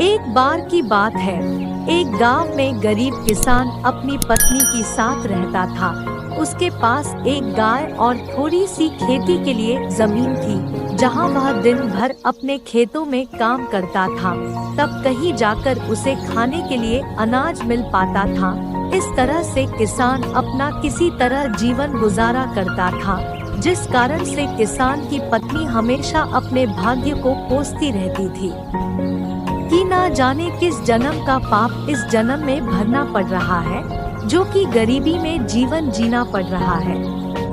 एक बार की बात है, एक गांव में गरीब किसान अपनी पत्नी के साथ रहता था। उसके पास एक गाय और थोड़ी सी खेती के लिए जमीन थी, जहां वह दिन भर अपने खेतों में काम करता था। तब कहीं जाकर उसे खाने के लिए अनाज मिल पाता था। इस तरह से किसान अपना किसी तरह जीवन गुजारा करता था, जिस कारण से किसान की पत्नी हमेशा अपने भाग्य को कोसती रहती थी कि ना जाने किस जन्म का पाप इस जन्म में भरना पड़ रहा है, जो कि गरीबी में जीवन जीना पड़ रहा है।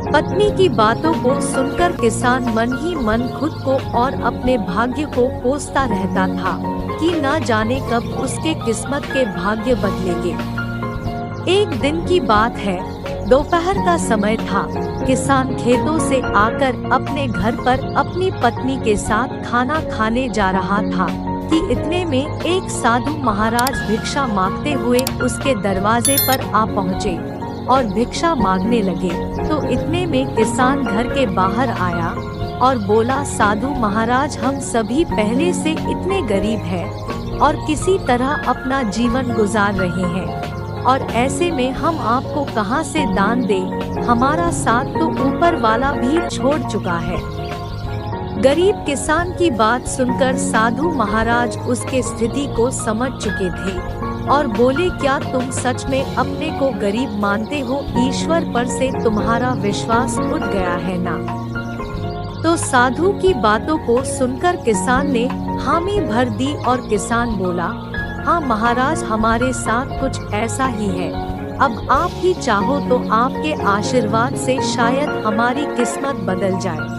पत्नी की बातों को सुनकर किसान मन ही मन खुद को और अपने भाग्य को कोसता रहता था कि ना जाने कब उसके किस्मत के भाग्य बदलेंगे। एक दिन की बात है, दोपहर का समय था। किसान खेतों से आकर अपने घर पर अपनी पत्नी के साथ खाना खाने जा रहा था कि इतने में एक साधु महाराज भिक्षा मांगते हुए उसके दरवाजे पर आ पहुँचे और भिक्षा मांगने लगे। तो इतने में किसान घर के बाहर आया और बोला, साधु महाराज, हम सभी पहले से इतने गरीब हैं और किसी तरह अपना जीवन गुजार रहे हैं, और ऐसे में हम आपको कहां से दान दें? हमारा साथ तो ऊपर वाला भी छोड़ चुका है। गरीब किसान की बात सुनकर साधु महाराज उसके स्थिति को समझ चुके थे और बोले, क्या तुम सच में अपने को गरीब मानते हो? ईश्वर पर से तुम्हारा विश्वास उठ गया है ना? तो साधु की बातों को सुनकर किसान ने हामी भर दी और किसान बोला, हाँ महाराज, हमारे साथ कुछ ऐसा ही है। अब आप ही चाहो तो आपके आशीर्वाद से शायद हमारी किस्मत बदल जाए।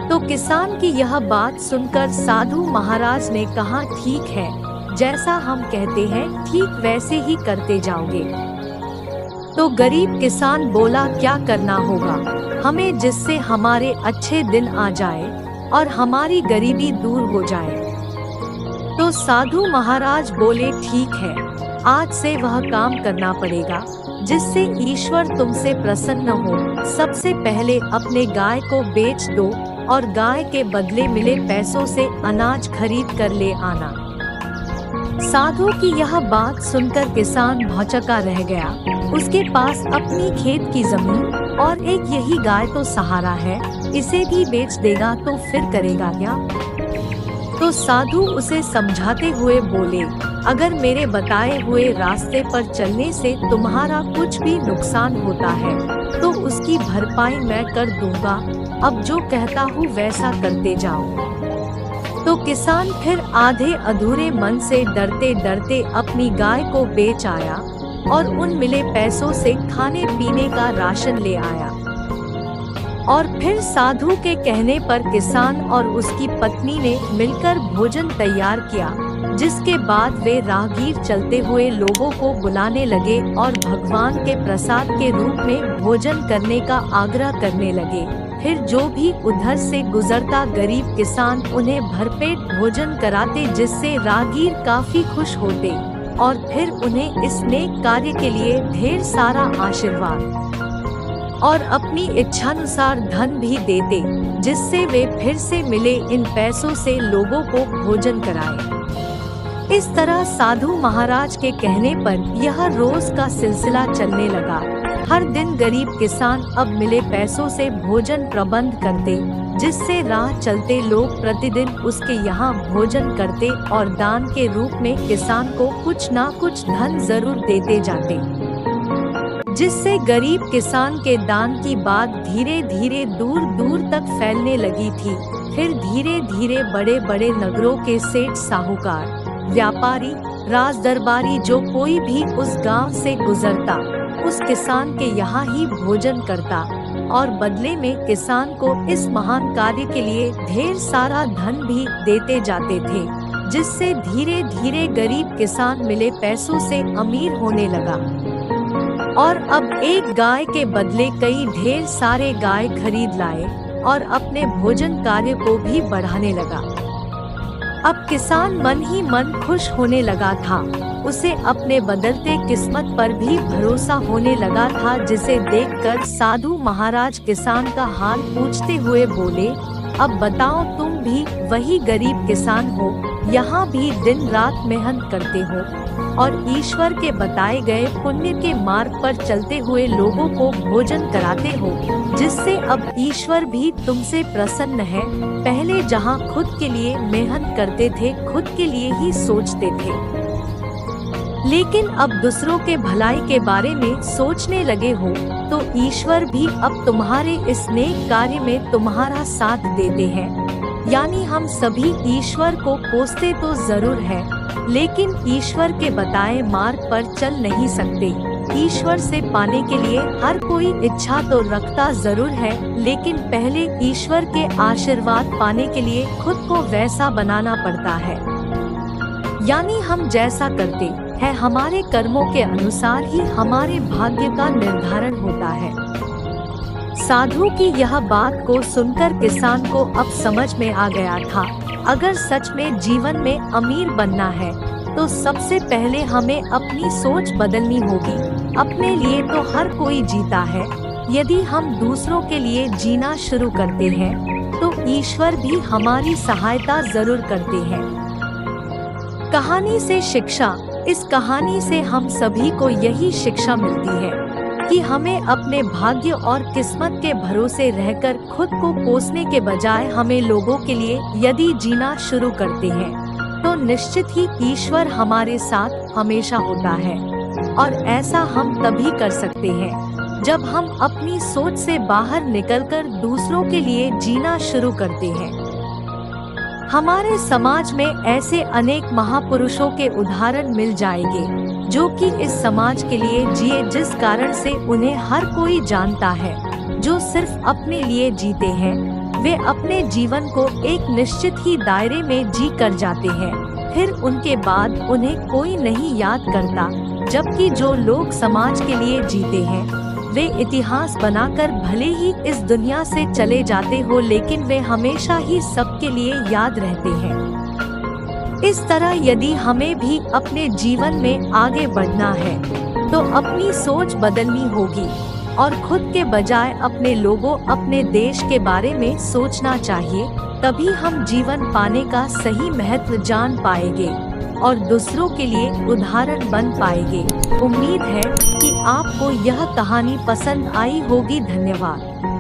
तो किसान की यह बात सुनकर साधु महाराज ने कहा, ठीक है, जैसा हम कहते हैं ठीक वैसे ही करते जाओगे। तो गरीब किसान बोला, क्या करना होगा हमें जिससे हमारे अच्छे दिन आ जाए और हमारी गरीबी दूर हो जाए? तो साधु महाराज बोले, ठीक है, आज से वह काम करना पड़ेगा जिससे ईश्वर तुमसे प्रसन्न हो। सबसे पहले अपने गाय को बेच दो और गाय के बदले मिले पैसों से अनाज खरीद कर ले आना। साधु की यह बात सुनकर किसान भौचक्का रह गया। उसके पास अपनी खेत की जमीन और एक यही गाय तो सहारा है, इसे भी बेच देगा तो फिर करेगा क्या? तो साधु उसे समझाते हुए बोले, अगर मेरे बताए हुए रास्ते पर चलने से तुम्हारा कुछ भी नुकसान होता है तो उसकी भरपाई मैं कर दूंगा। अब जो कहता हूँ वैसा करते जाओ। तो किसान फिर आधे अधूरे मन से डरते डरते अपनी गाय को बेच आया और उन मिले पैसों से खाने पीने का राशन ले आया। और फिर साधु के कहने पर किसान और उसकी पत्नी ने मिलकर भोजन तैयार किया, जिसके बाद वे राहगीर चलते हुए लोगों को बुलाने लगे और भगवान के प्रसाद के रूप में भोजन करने का आग्रह करने लगे। फिर जो भी उधर से गुजरता गरीब किसान उन्हें भरपेट भोजन कराते, जिससे राहगीर काफी खुश होते और फिर उन्हें इस नेक कार्य के लिए ढेर सारा आशीर्वाद और अपनी इच्छानुसार धन भी देते, जिससे वे फिर से मिले इन पैसों से लोगों को भोजन कराए। इस तरह साधु महाराज के कहने पर यह रोज का सिलसिला चलने लगा। हर दिन गरीब किसान अब मिले पैसों से भोजन प्रबंध करते, जिससे राह चलते लोग प्रतिदिन उसके यहाँ भोजन करते और दान के रूप में किसान को कुछ ना कुछ धन जरूर देते जाते, जिससे गरीब किसान के दान की बात धीरे धीरे दूर दूर तक फैलने लगी थी। फिर धीरे धीरे बड़े बड़े नगरों के सेठ, साहूकार, व्यापारी, राजदरबारी, जो कोई भी उस गांव से गुजरता उस किसान के यहाँ ही भोजन करता और बदले में किसान को इस महान कार्य के लिए ढेर सारा धन भी देते जाते थे, जिससे धीरे धीरे गरीब किसान मिले पैसों से अमीर होने लगा और अब एक गाय के बदले कई ढेर सारे गाय खरीद लाए और अपने भोजन कार्य को भी बढ़ाने लगा। अब किसान मन ही मन खुश होने लगा था। उसे अपने बदलते किस्मत पर भी भरोसा होने लगा था, जिसे देखकर साधु महाराज किसान का हाल पूछते हुए बोले, अब बताओ, तुम भी वही गरीब किसान हो यहाँ भी दिन रात मेहनत करते हो और ईश्वर के बताए गए पुण्य के मार्ग पर चलते हुए लोगों को भोजन कराते हो, जिससे अब ईश्वर भी तुमसे प्रसन्न है। पहले जहाँ खुद के लिए मेहनत करते थे, खुद के लिए ही सोचते थे, लेकिन अब दूसरों के भलाई के बारे में सोचने लगे हो, तो ईश्वर भी अब तुम्हारे इस नेक कार्य में तुम्हारा साथ देते हैं। यानी हम सभी ईश्वर को कोसते तो जरूर है, लेकिन ईश्वर के बताए मार्ग पर चल नहीं सकते। ईश्वर से पाने के लिए हर कोई इच्छा तो रखता जरूर है, लेकिन पहले ईश्वर के आशीर्वाद पाने के लिए खुद को वैसा बनाना पड़ता है। यानी हम जैसा करते हैं, हमारे कर्मों के अनुसार ही हमारे भाग्य का निर्धारण होता है। साधु की यह बात को सुनकर किसान को अब समझ में आ गया था, अगर सच में जीवन में अमीर बनना है तो सबसे पहले हमें अपनी सोच बदलनी होगी। अपने लिए तो हर कोई जीता है, यदि हम दूसरों के लिए जीना शुरू करते हैं तो ईश्वर भी हमारी सहायता जरूर करते हैं। कहानी से शिक्षा। इस कहानी से हम सभी को यही शिक्षा मिलती है कि हमें अपने भाग्य और किस्मत के भरोसे रहकर खुद को कोसने के बजाय हमें लोगों के लिए यदि जीना शुरू करते हैं तो निश्चित ही ईश्वर हमारे साथ हमेशा होता है। और ऐसा हम तभी कर सकते हैं जब हम अपनी सोच से बाहर निकलकर दूसरों के लिए जीना शुरू करते हैं। हमारे समाज में ऐसे अनेक महापुरुषों के उदाहरण मिल जाएंगे जो कि इस समाज के लिए जिए, जिस कारण से उन्हें हर कोई जानता है। जो सिर्फ अपने लिए जीते हैं, वे अपने जीवन को एक निश्चित ही दायरे में जी कर जाते हैं, फिर उनके बाद उन्हें कोई नहीं याद करता। जबकि जो लोग समाज के लिए जीते हैं, वे इतिहास बनाकर भले ही इस दुनिया से चले जाते हो, लेकिन वे हमेशा ही सबके लिए याद रहते हैं। इस तरह यदि हमें भी अपने जीवन में आगे बढ़ना है तो अपनी सोच बदलनी होगी और खुद के बजाय अपने लोगों, अपने देश के बारे में सोचना चाहिए। तभी हम जीवन पाने का सही महत्व जान पाएंगे और दूसरों के लिए उदाहरण बन पाएंगे। उम्मीद है कि आपको यह कहानी पसंद आई होगी। धन्यवाद।